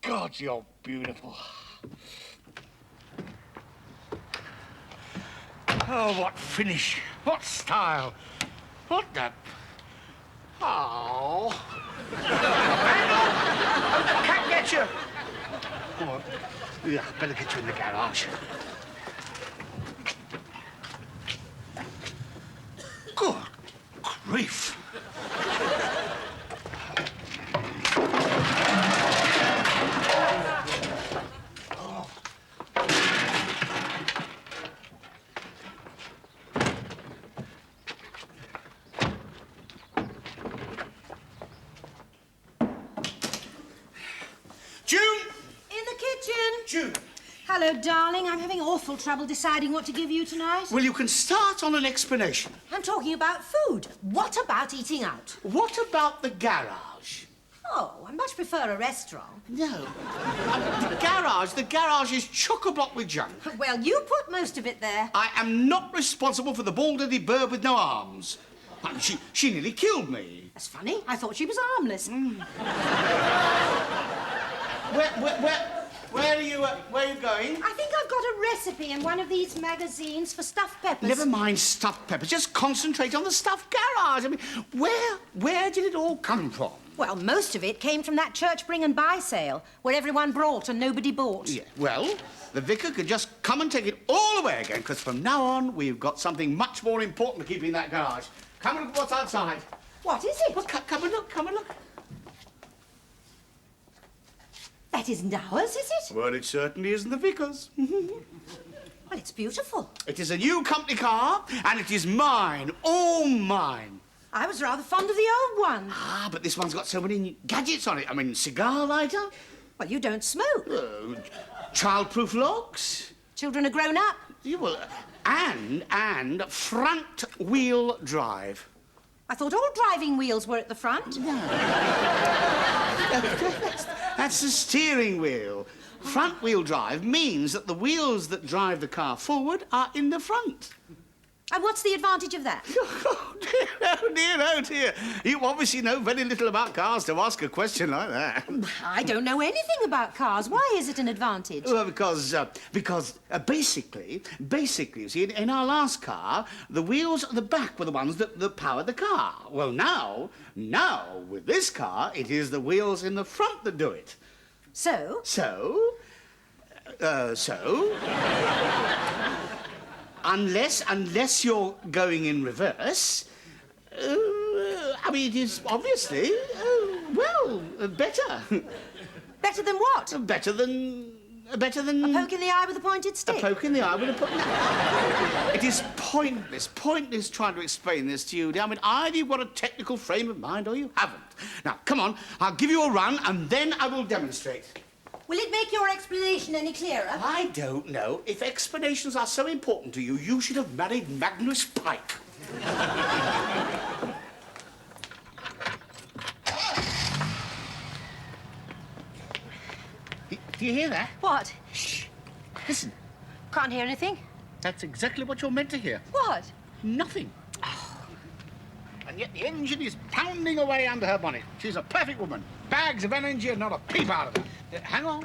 God, you're beautiful. Oh, what finish, what style, what the... Oh. Hang on! I can't get you. Oh, yeah, better get you in the garage. Good grief. June! Hello, darling. I'm having awful trouble deciding what to give you tonight. Well, you can start on an explanation. I'm talking about food. What about eating out? What about the garage? Oh, I much prefer a restaurant. No. The garage is chock-a-block with junk. Well, you put most of it there. I am not responsible for the bald-headed bird with no arms. She nearly killed me. That's funny. I thought she was harmless. Where are you going? I think I've got a recipe in one of these magazines for stuffed peppers. Never mind stuffed peppers. Just concentrate on the stuffed garage. I mean, where did it all come from? Well, most of it came from that church bring and buy sale, where everyone brought and nobody bought. Yeah, well, the vicar could just come and take it all away again, because from now on, we've got something much more important to keep in that garage. Come and look what's outside. What is it? Well, come and look. That isn't ours, is it? Well, it certainly isn't the vicar's. Well, it's beautiful. It is a new company car, and it is mine, all mine. I was rather fond of the old one. Ah, but this one's got so many gadgets on it. I mean, cigar lighter. Well, you don't smoke. Child-proof locks. Children are grown up. Yeah, well, and front-wheel drive. I thought all driving wheels were at the front. That's the steering wheel. Front-wheel drive means that the wheels that drive the car forward are in the front. And what's the advantage of that? Oh, dear. You obviously know very little about cars to ask a question like that. I don't know anything about cars. Why is it an advantage? Well, because basically, you see, in our last car, the wheels at the back were the ones that powered the car. Well, now, with this car, it is the wheels in the front that do it. So? Unless you're going in reverse, I mean, it is obviously, better. Better than what? Better than... A poke in the eye with a pointed stick? A poke in the eye with a pointed... It is pointless trying to explain this to you. I mean, either you've got a technical frame of mind or you haven't. Now, come on, I'll give you a run and then I will demonstrate. Will it make your explanation any clearer? I don't know. If explanations are so important to you, you should have married Magnus Pike. Do you hear that? What? Shh. Listen. Can't hear anything. That's exactly what you're meant to hear. What? Nothing. Oh. And yet the engine is pounding away under her bonnet. She's a perfect woman. Bags of energy and not a peep out of her. Hang on.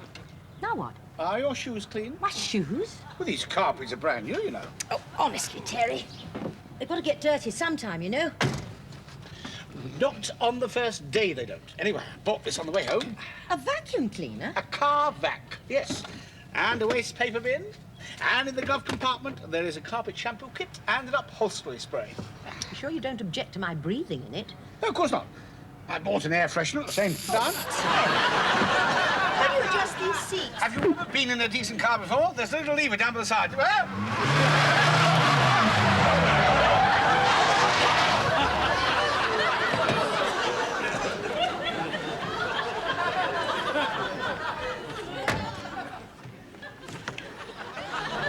Now what? Are your shoes clean? My shoes? Well, these carpets are brand new, you know. Oh, honestly, Terry. They've got to get dirty sometime, you know. Not on the first day, they don't. Anyway, I bought this on the way home. A vacuum cleaner? A car vac, yes. And a waste paper bin. And in the glove compartment, there is a carpet shampoo kit and an upholstery spray. You sure you don't object to my breathing in it? No, of course not. I bought an air freshener at the same time. Can you adjust these seats? Have you ever been in a decent car before? There's a little lever down by the side. Well...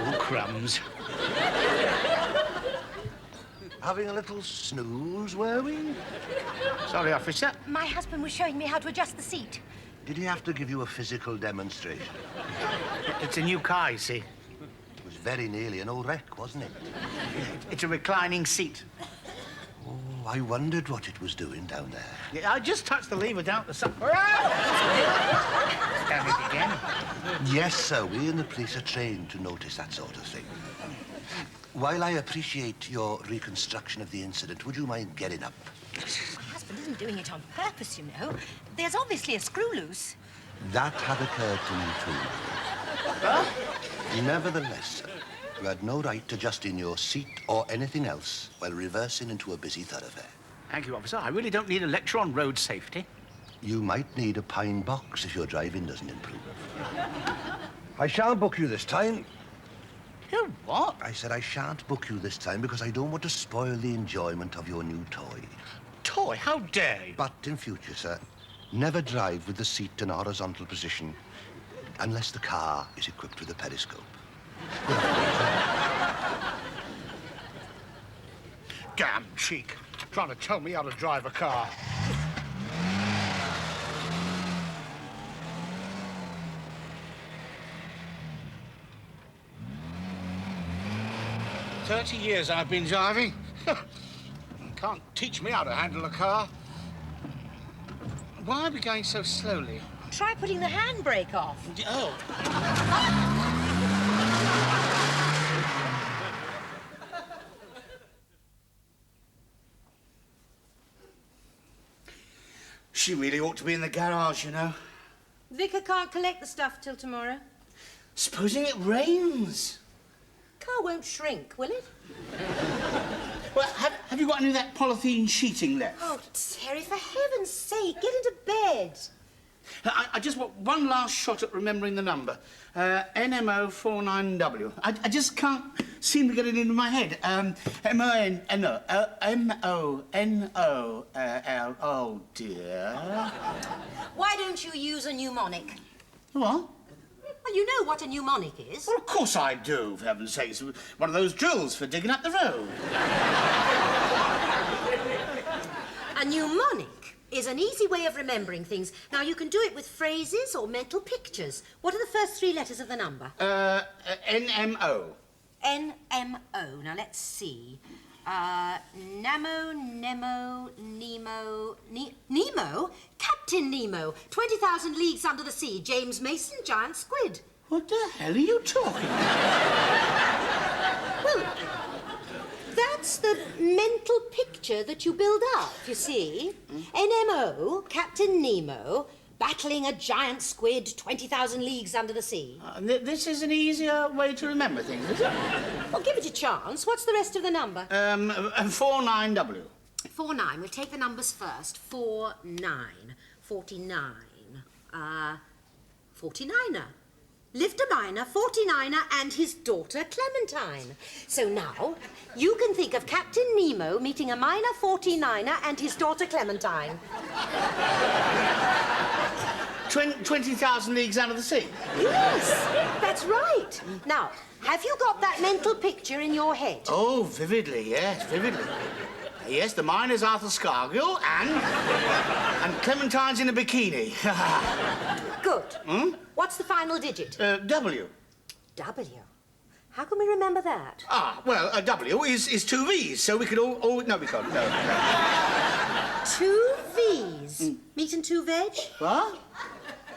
Oh, crumbs. Having a little snooze, were we? Sorry, officer. My husband was showing me how to adjust the seat. Did he have to give you a physical demonstration? It's a new car, you see. It was very nearly an old wreck, wasn't it? It's a reclining seat. Oh, I wondered what it was doing down there. Yeah, I just touched the lever down at the side. Damn it again. Yes, sir, we in the police are trained to notice that sort of thing. While I appreciate your reconstruction of the incident, would you mind getting up? My husband isn't doing it on purpose, you know. There's obviously a screw loose. That had occurred to me too. Huh? Nevertheless, sir, you had no right adjusting your seat or anything else while reversing into a busy thoroughfare. Thank you, officer. I really don't need a lecture on road safety. You might need a pine box if your driving doesn't improve. I shan't book you this time. You what? I said I shan't book you this time because I don't want to spoil the enjoyment of your new toy. Toy? How dare you? But in future, sir, never drive with the seat in a horizontal position unless the car is equipped with a periscope. Damn cheek. Trying to tell me how to drive a car. "30 years I've been driving. Can't teach me how to handle a car. Why are we going so slowly? Try putting the handbrake off. Oh. She really ought to be in the garage, you know. Vicar can't collect the stuff till tomorrow. Supposing it rains? Car won't shrink, will it? Well, have you got any of that polythene sheeting left? Oh, Terry, for heaven's sake, get into bed. I just want one last shot at remembering the number. NMO49W. I just can't seem to get it into my head. M-O-N-O-L. Oh, dear. Why don't you use a mnemonic? What? Well, you know what a mnemonic is. Well, of course I do, for heaven's sakes. One of those drills for digging up the road. A mnemonic is an easy way of remembering things. Now, you can do it with phrases or mental pictures. What are the first three letters of the number? NMO. NMO. Now, let's see. Nemo, Nemo... Captain Nemo. 20,000 Leagues Under the Sea. James Mason, Giant Squid. What the hell are you talking about? Well, that's the mental picture that you build up, you see. NMO, Captain Nemo, battling a giant squid 20,000 leagues under the sea. This is an easier way to remember things, is it? Well, give it a chance. What's the rest of the number? 49W. 49. We'll take the numbers first. 49. 49. 49er. Lived a miner, 49er, and his daughter Clementine. So now, you can think of Captain Nemo meeting a miner 49er and his daughter Clementine. 20,000 leagues under the sea? Yes, that's right. Now, have you got that mental picture in your head? Oh, vividly, yes, vividly. Yes, the miner's Arthur Scargill and Clementine's in a bikini. Good. What's the final digit? W. W. How can we remember that? Well, W is two V's, so we could all... No, we can't. No. Two V's. Meat and two veg? What?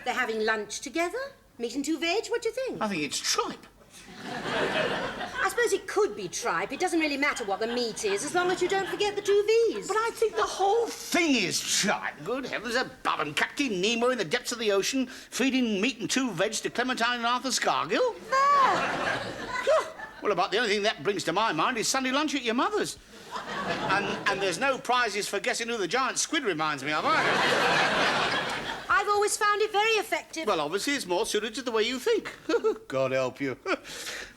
They're having lunch together? Meat and two veg? What do you think? I think it's tripe. I suppose it could be tripe. It doesn't really matter what the meat is, as long as you don't forget the two V's. But I think the whole thing is tripe. Good heavens above, and Captain Nemo in the depths of the ocean feeding meat and two veg to Clementine and Arthur Scargill? There. Well, about the only thing that brings to my mind is Sunday lunch at your mother's. And there's no prizes for guessing who the giant squid reminds me of, either. I've always found it very effective. Well, obviously, it's more suited to the way you think. God help you.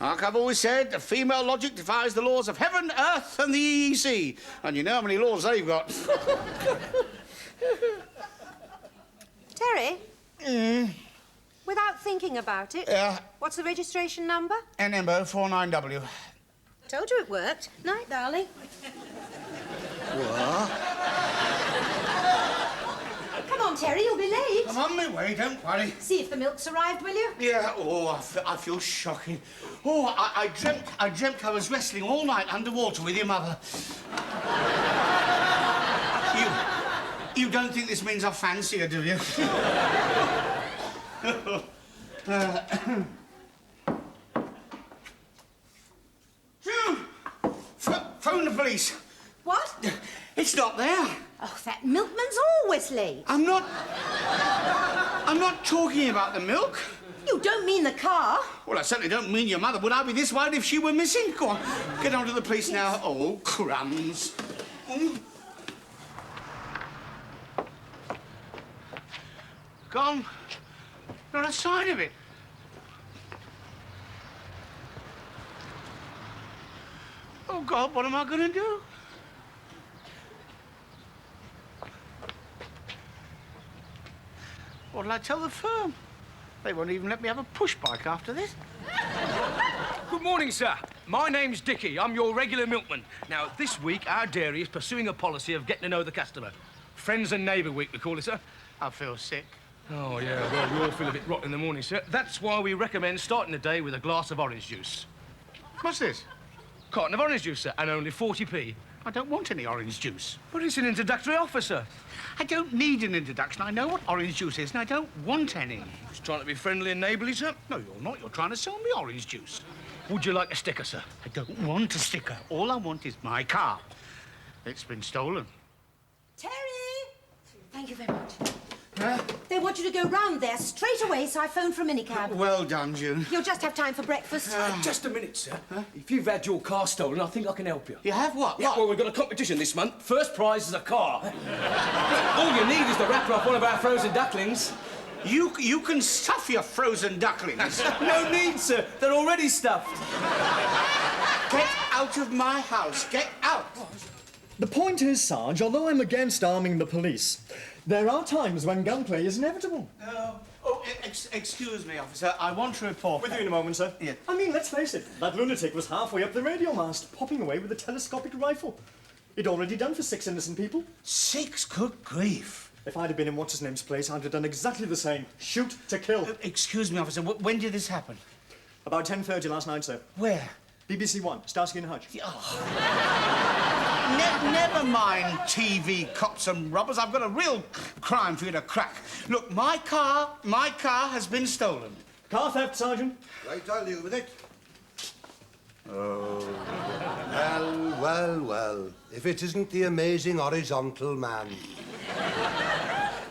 Like I've always said, the female logic defies the laws of heaven, earth, and the sea. And you know how many laws they've got. Terry? Without thinking about it, Yeah. what's the registration number? NMO 49W. Told you it worked. Night, darling. What? Come on, Terry, you'll be late. I'm on my way, don't worry. See if the milk's arrived, will you? Yeah, oh, I feel shocking. Oh, I dreamt I was wrestling all night underwater with your mother. You don't think this means I fancy her, do you? Phone the police. What? It's not there. Oh, that milkman's always late. I'm not talking about the milk. You don't mean the car? Well, I certainly don't mean your mother. Would I be this worried if she were missing? Go on, get on to the police now. Oh, crumbs. Gone. Not a sign of it. Oh, God, what am I going to do? What'll I tell the firm? They won't even let me have a push bike after this. Good morning, sir. My name's Dickie. I'm your regular milkman. Now, this week, our dairy is pursuing a policy of getting to know the customer. Friends and Neighbour Week, we call it, sir. I feel sick. Oh, yeah, well, we all feel a bit rotten in the morning, sir. That's why we recommend starting the day with a glass of orange juice. What's this? Carton of orange juice, sir, and only 40p. I don't want any orange juice. But it's an introductory offer, sir. I don't need an introduction. I know what orange juice is, and I don't want any. Just trying to be friendly and neighbourly, sir. No, you're not. You're trying to sell me orange juice. Would you like a sticker, sir? I don't want a sticker. All I want is my car. It's been stolen. Terry! Thank you very much. They want you to go round there straight away, so I phoned for a minicab. Well done, June. You'll just have time for breakfast. Just a minute, sir. If you've had your car stolen, I think I can help you. You have what? Yeah, well, we've got a competition this month. First prize is a car. All you need is the wrapper off one of our frozen ducklings. You can stuff your frozen ducklings. No need, sir. They're already stuffed. Get out of my house. Get out. The point is, Sarge, although I'm against arming the police, there are times when gunplay is inevitable. Excuse me, officer. I want to report. With you in a moment, sir. Yeah. I mean, let's face it, that lunatic was halfway up the radio mast, popping away with a telescopic rifle. He'd already done for 6 innocent people. 6? Good grief. If I'd have been in what's-his-name's place, I'd have done exactly the same. Shoot to kill. Excuse me, officer. When did this happen? About 10:30 last night, sir. Where? BBC One, Starsky and Hutch. Never mind TV cops and robbers. I've got a real crime for you to crack. Look, my car has been stolen. Car theft, Sergeant. Right, I'll deal with it. Oh. Well. If it isn't the amazing horizontal man.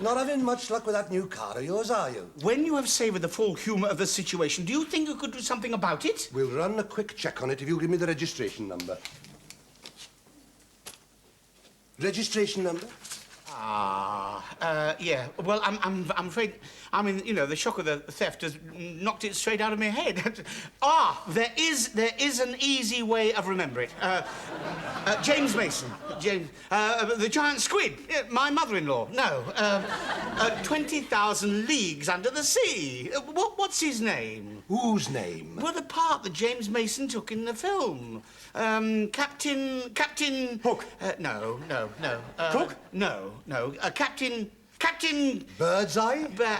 Not having much luck with that new car of yours, are you? When you have savoured the full humour of the situation, do you think you could do something about it? We'll run a quick check on it if you give me the registration number. Registration number? Yeah. Well, I'm afraid, the shock of the theft has knocked it straight out of my head. There is an easy way of remembering it. James Mason. The giant squid. My mother-in-law. No. 20,000 Leagues Under the Sea. What's his name? Whose name? Well, the part that James Mason took in the film. Captain... Hook. No. Cook? No. Captain... Birdseye? No.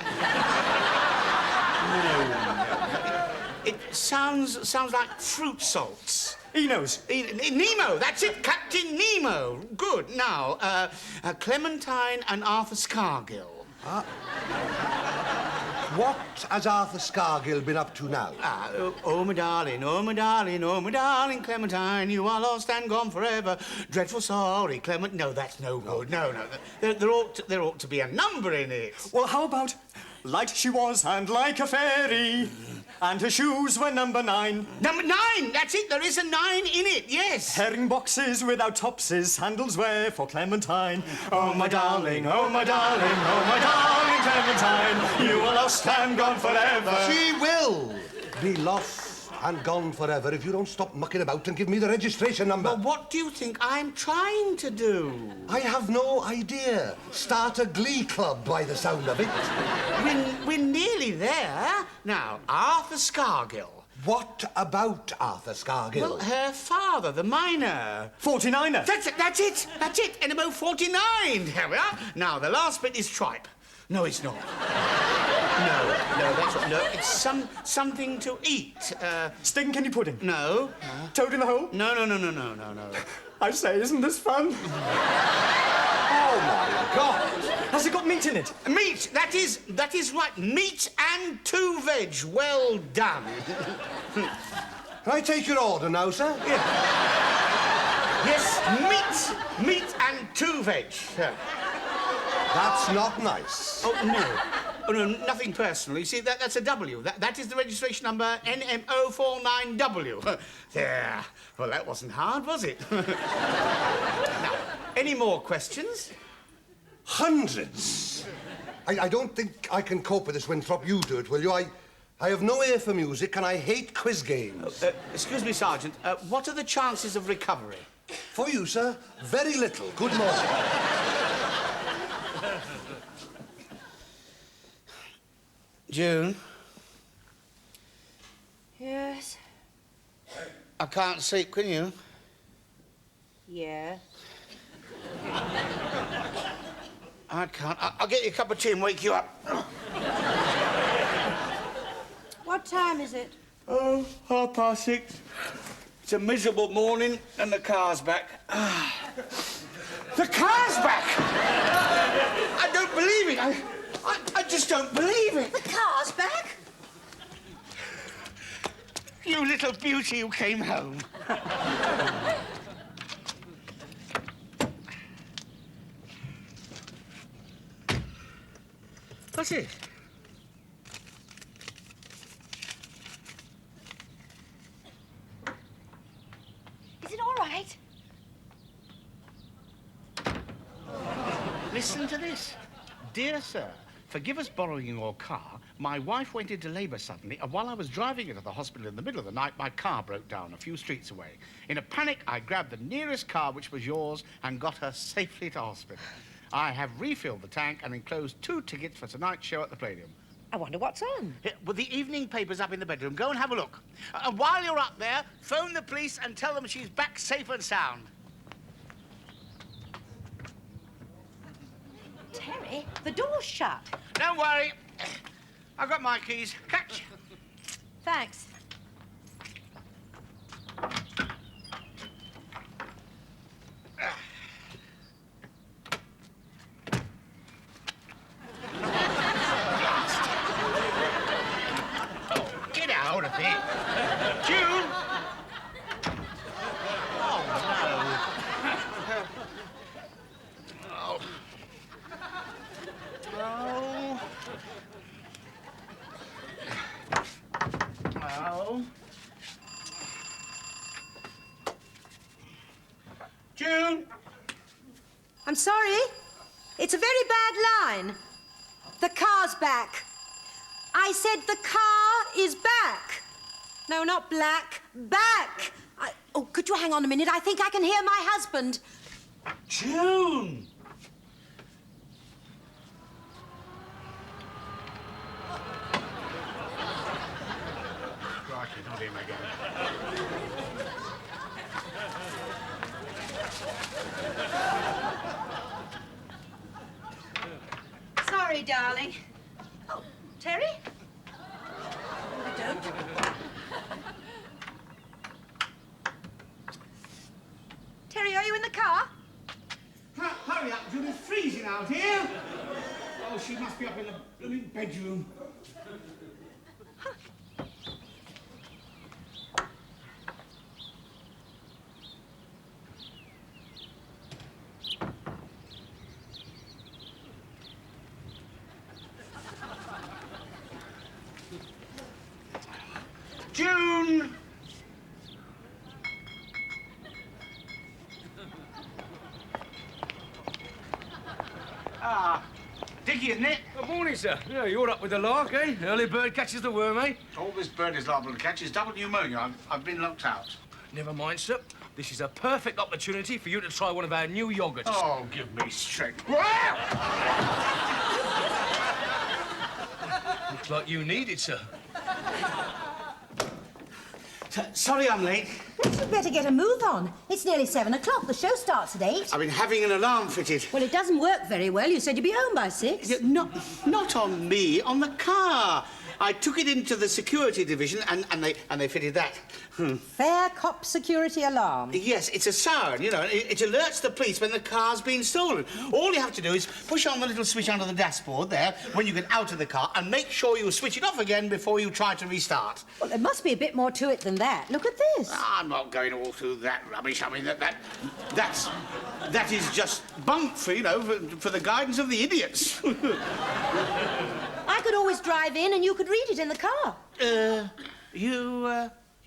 It sounds like fruit salts. Enos. Nemo, that's it, Captain Nemo. Good. Now, Clementine and Arthur Scargill. What has Arthur Scargill been up to now? Oh, my darling, Clementine, you are lost and gone forever. Dreadful sorry, Clement. No, that's no good. No. There ought to be a number in it. Well, how about light she was and like a fairy, and her shoes were number 9. Number 9, that's it. There is a 9 in it, yes. Herring boxes without topses, sandals wear for Clementine. Oh, my darling, Clementine, you are lost and gone forever. She will be lost and gone forever if you don't stop mucking about and give me the registration number. Well, what do you think I'm trying to do? I have no idea. Start a glee club by the sound of it. We're nearly there. Now, Arthur Scargill. What about Arthur Scargill? Well, her father, the miner. 49er. That's it, that's it, that's it. NMO 49. There we are. Now, the last bit is tripe. No, it's not. No, that's not. No, it's something to eat. Steak and kidney pudding. No. Toad in the hole. No. I say, isn't this fun? Oh, my God. Has it got meat in it? Meat, that is right. Meat and 2 veg. Well done. Can I take your order now, sir? Yes, meat and 2 veg. That's not nice. Oh, no. Oh, no, nothing personal. You see, that's a W. That is the registration number NM049W. There. Well, that wasn't hard, was it? Now, any more questions? Hundreds. I don't think I can cope with this, Winthrop. You do it, will you? I have no ear for music and I hate quiz games. Excuse me, Sergeant. What are the chances of recovery? For you, sir, very little. Good morning. June? Yes? I can't sleep, can you? Yeah. I can't. I'll get you a cup of tea and wake you up. What time is it? Oh, 6:30. It's a miserable morning and the car's back. The car's back! I don't believe it. I just don't believe it. The car's back? You little beauty who came home. What's it? Is it all right? Listen to this. Dear sir, forgive us borrowing your car. My wife went into labour suddenly, and while I was driving her to the hospital in the middle of the night, my car broke down a few streets away. In a panic, I grabbed the nearest car, which was yours, and got her safely to hospital. I have refilled the tank and enclosed 2 tickets for tonight's show at the Palladium. I wonder what's on. Well, the evening paper's up in the bedroom. Go and have a look. And while you're up there, phone the police and tell them she's back safe and sound. Terry, the door's shut. Don't worry. I've got my keys. Catch. Thanks. Get out of it. June! Oh, no. Oh. Oh. June! I'm sorry. It's a very bad line. The car's back. I said the car is back. No, not black. Back. Oh, could you hang on a minute? I think I can hear my husband. June! Crikey, not him again. Sorry, darling. Oh, Terry? I don't. Terry, are you in the car? Hurry up, June. It's freezing out here. Oh, she must be up in the blooming bedroom. June! Dickie, isn't it? Good morning, sir. Yeah, you're up with the lark, eh? Early bird catches the worm, eh? All this bird is liable to catch is double pneumonia. I've been locked out. Never mind, sir. This is a perfect opportunity for you to try one of our new yogurts. Oh, give me strength. Looks like you need it, sir. Sorry I'm late. Well, you'd better get a move on. It's nearly 7 o'clock. The show starts at 8. I've been having an alarm fitted. Well, it doesn't work very well. You said you'd be home by 6. Yeah, not on me, on the car. I took it into the security division and they fitted that. Fair cop security alarm. Yes, it's a siren, you know. It alerts the police when the car's been stolen. All you have to do is push on the little switch under the dashboard there when you get out of the car and make sure you switch it off again before you try to restart. Well, there must be a bit more to it than that. Look at this. I'm not going all through that rubbish. I mean, that is just bunk for, you know, for the guidance of the idiots. I could always drive in and you could read it in the car.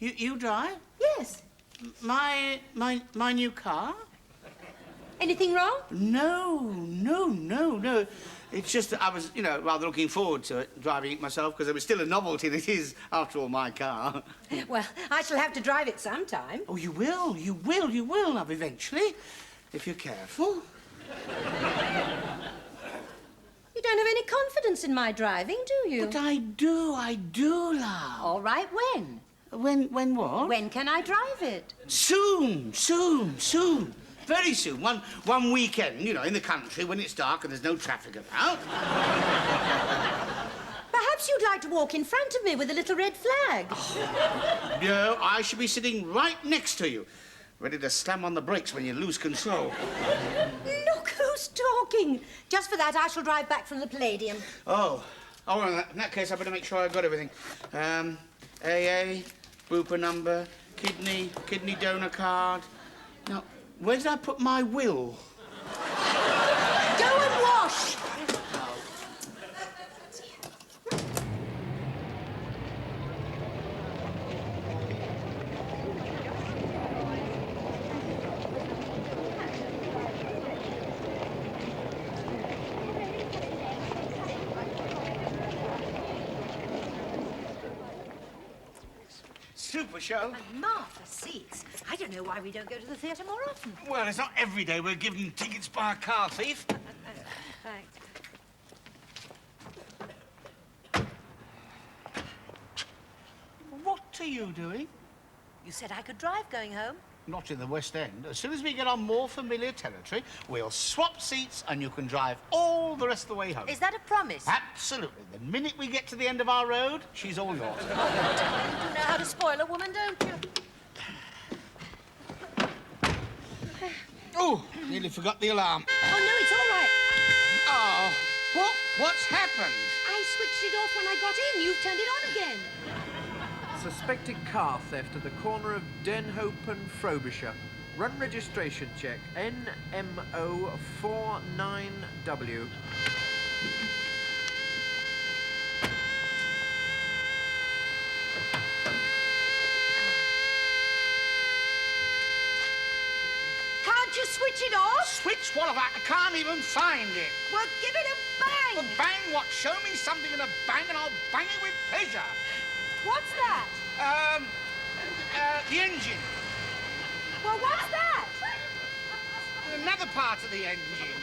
You drive? Yes. My new car? Anything wrong? No. It's just that I was, you know, rather looking forward to it, driving it myself, because it was still a novelty that is, after all, my car. Well, I shall have to drive it sometime. Oh, you will, love, eventually, if you're careful. You don't have any confidence in my driving, do you? But I do, love. All right, when? When what? When can I drive it? Soon. Very soon. One weekend, you know, in the country when it's dark and there's no traffic about. Perhaps you'd like to walk in front of me with a little red flag. No, I should be sitting right next to you, ready to slam on the brakes when you lose control. Look who's talking. Just for that, I shall drive back from the Palladium. Oh, well, in that case, I better make sure I've got everything. AA, Bupa number, kidney donor card. Now, where did I put my will? Go and wash. Super show. And marvellous seats. I don't know why we don't go to the theatre more often. Well, it's not every day we're given tickets by a car thief. Thanks. What are you doing? You said I could drive going home. Not in the West End. As soon as we get on more familiar territory, we'll swap seats and you can drive all the rest of the way home. Is that a promise? Absolutely. The minute we get to the end of our road, she's all yours. You do know how to spoil a woman, don't you? Oh, nearly forgot the alarm. Oh, no, it's all right. Oh, what's happened? I switched it off when I got in. You've turned it on again. Suspected car theft at the corner of Denhope and Frobisher. Run registration check. NMO49W. Can't you switch it off? Switch what? I can't even find it. Well, give it a bang. Well, bang what? Show me something with a bang and I'll bang it with pleasure. What's that? The engine. Well, what's that? Another part of the engine.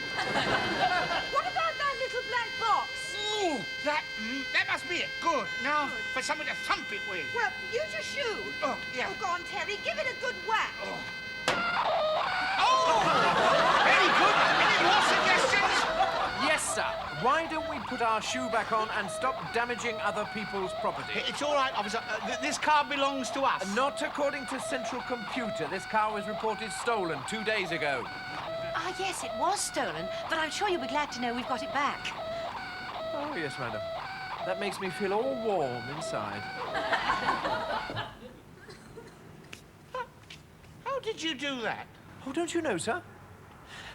What about that little black box? Ooh, that must be it. Good. Now, for something to thump it with. Well, use your shoe. Oh, yeah. Oh, go on, Terry. Give it a good whack. Oh! Very good. Any more suggestions? Yes, sir. Why don't we put our shoe back on and stop damaging other people's property? It's all right, officer. This car belongs to us. Not according to Central Computer. This car was reported stolen 2 days ago. Ah, yes, it was stolen, but I'm sure you'll be glad to know we've got it back. Oh, yes, madam. That makes me feel all warm inside. How did you do that? Oh, don't you know, sir?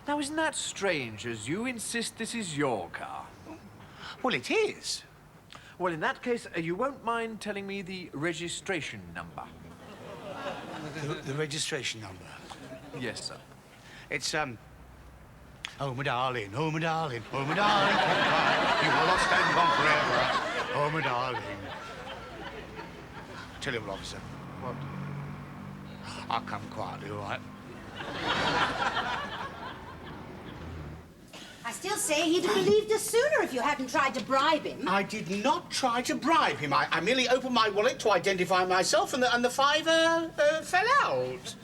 Now, isn't that strange, as you insist this is your car? Well, it is. Well, in that case, you won't mind telling me the registration number. The registration number. Yes, sir. It's, oh, my darling, oh, my darling, oh, my darling, you will not stand on forever, oh, my darling. Tell you what, officer. What? I'll come quietly, all right? I still say he'd have believed us sooner if you hadn't tried to bribe him. I did not try to bribe him. I merely opened my wallet to identify myself, and the fiver fell out.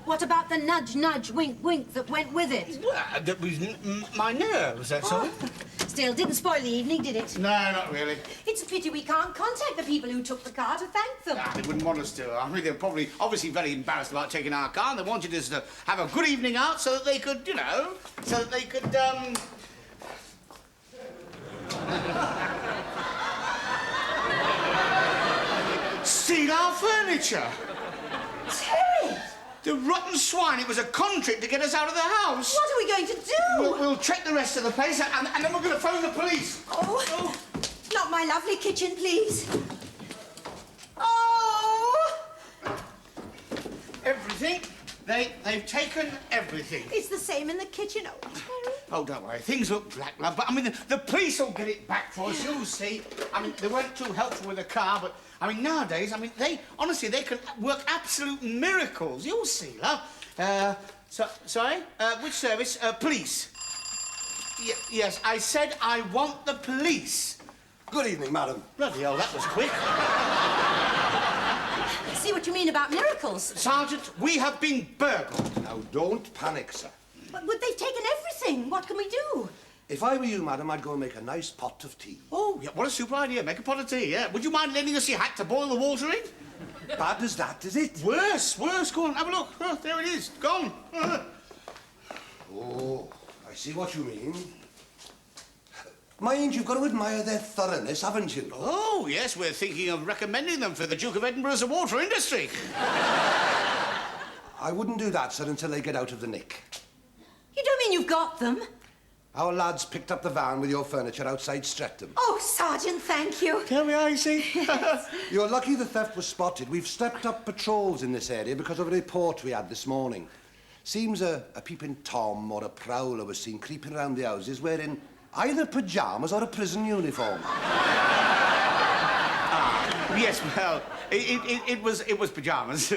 What about the nudge, nudge, wink, wink that went with it? Well, that was my nerves, that's all. Still, didn't spoil the evening, did it? No, not really. It's a pity we can't contact the people who took the car to thank them. They wouldn't want us to. I mean, they're probably obviously very embarrassed about taking our car, and they wanted us to have a good evening out so that they could, you know, so that they could, steal our furniture. Terry! The rotten swine, it was a contract to get us out of the house. What are we going to do? We'll check the rest of the place, and then we're going to phone the police. Oh, not my lovely kitchen, please. Oh! Everything. They've taken everything. It's the same in the kitchen. Oh, Terry. Oh, don't worry. Things look black, love. But, I mean, the police will get it back for us, you'll see. I mean, they weren't too helpful with the car, but, I mean, nowadays, I mean, honestly, they can work absolute miracles. You'll see, love. Sorry? Which service? Police. Yes, I said I want the police. Good evening, madam. Bloody hell, that was quick. I see what you mean about miracles. Sergeant, we have been burgled. Now, don't panic, sir. But they've taken everything. What can we do? If I were you, madam, I'd go and make a nice pot of tea. Oh, yeah, what a super idea. Make a pot of tea, yeah. Would you mind lending us your hat to boil the water in? Bad as that, is it? Worse. Go on, have a look. Oh, there it is. Gone. Oh, I see what you mean. Mind, you've got to admire their thoroughness, haven't you? Oh, yes, we're thinking of recommending them for the Duke of Edinburgh's water industry. I wouldn't do that, sir, until they get out of the nick. You don't mean you've got them? Our lads picked up the van with your furniture outside Streatham. Oh, Sergeant, thank you. Tell me how you see. You're lucky the theft was spotted. We've stepped up patrols in this area because of a report we had this morning. Seems a peeping Tom or a prowler was seen creeping around the houses wearing either pyjamas or a prison uniform. Yes, well, it was pyjamas.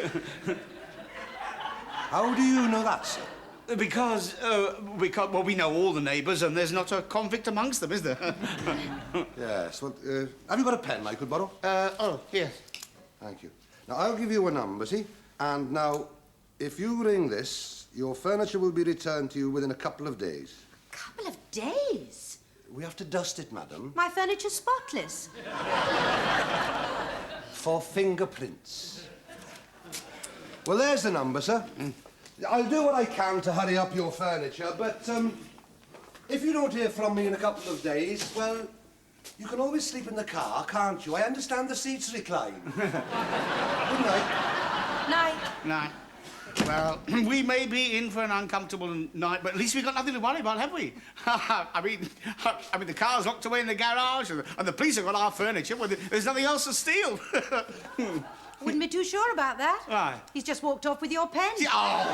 How do you know that, sir? Because, well, we know all the neighbours, and there's not a convict amongst them, is there? Yes, well, have you got a pen I could borrow? Oh, yes. Thank you. Now, I'll give you a number, see? And now, if you ring this, your furniture will be returned to you within a couple of days. Couple of days? We have to dust it, madam, My furniture's spotless. for fingerprints. Well, there's the number, sir. I'll do what I can to hurry up your furniture, but, if you don't hear from me in a couple of days, well, you can always sleep in the car, can't you? I understand the seats recline. Good night. Night. Well, we may be in for an uncomfortable night, but at least we've got nothing to worry about, have we? I mean, the car's locked away in the garage, and the police have got our furniture. Well, there's nothing else to steal. Wouldn't be too sure about that. Right. He's just walked off with your pen. Oh!